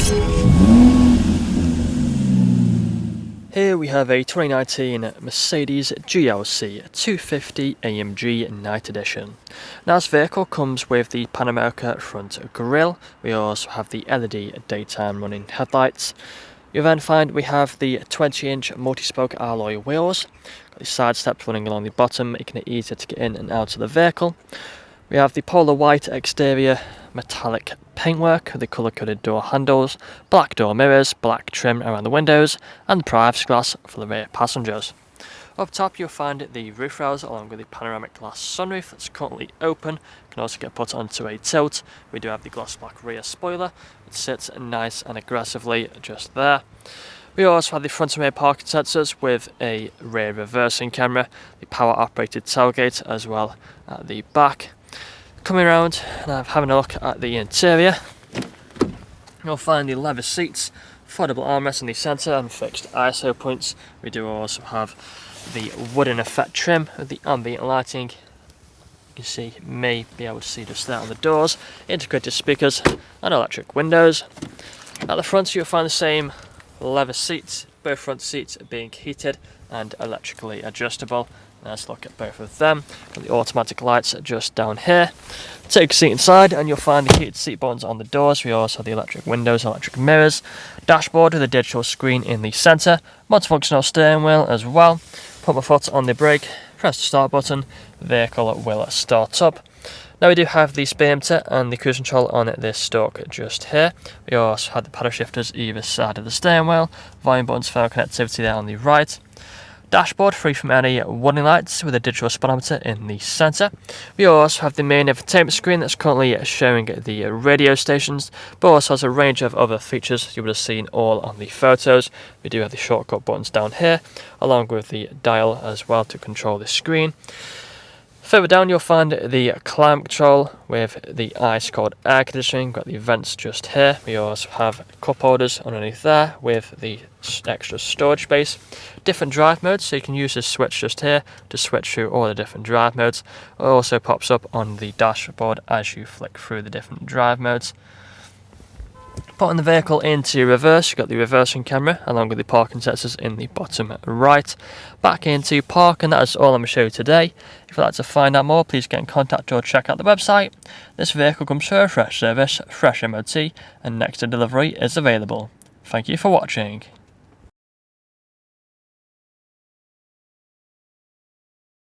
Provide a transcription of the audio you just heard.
Here we have a 2019 Mercedes GLC250 AMG Night Edition. Now this vehicle comes with the Pan America front grille. We also have the LED daytime running headlights. You'll then find we have the 20-inch multi-spoke alloy wheels. Got the side steps running along the bottom, making it easier to get in and out of the vehicle. We have the polar white exterior metallic paintwork with the colour-coded door handles, black door mirrors, black trim around the windows, and privacy glass for the rear passengers. Up top you'll find the roof rails along with the panoramic glass sunroof that's currently open. Can also get put onto a tilt. We do have the gloss black rear spoiler. It sits nice and aggressively just there. We also have the front and rear parking sensors with a rear reversing camera, the power operated tailgate as well at the back. Coming around and having a look at the interior, you'll find the leather seats, foldable armrests in the centre and fixed ISO points. We do also have the wooden effect trim with the ambient lighting. You can see, may be able to see just there on the doors, integrated speakers and electric windows. At the front you'll find the same leather seats, both front seats being heated and electrically adjustable. Let's look at both of them. Got the automatic lights just down here. Take a seat inside and you'll find the heated seat buttons on the doors. We also have the electric windows, electric mirrors, dashboard with a digital screen in the centre, multifunctional steering wheel as well. Put my foot on the brake, press the start button, the vehicle will start up. Now we do have the speed limiter and the cruise control on this stalk just here. We also have the paddle shifters either side of the steering wheel, volume buttons for connectivity there on the right. Dashboard free from any warning lights with a digital speedometer in the centre. We also have the main infotainment screen that's currently showing the radio stations, but also has a range of other features you would have seen all on the photos. We do have the shortcut buttons down here, along with the dial as well to control the screen. Further down you'll find the climate control with the ice cold air conditioning, got the vents just here. We also have cup holders underneath there with the extra storage space. Different drive modes, so you can use this switch just here to switch through all the different drive modes. It also pops up on the dashboard as you flick through the different drive modes. Putting the vehicle into reverse, you've got the reversing camera along with the parking sensors in the bottom right. Back into park, and that is all I'm going to show you today. If you'd like to find out more, please get in contact or check out the website. This vehicle comes for a fresh service, fresh MOT, and next day delivery is available. Thank you for watching.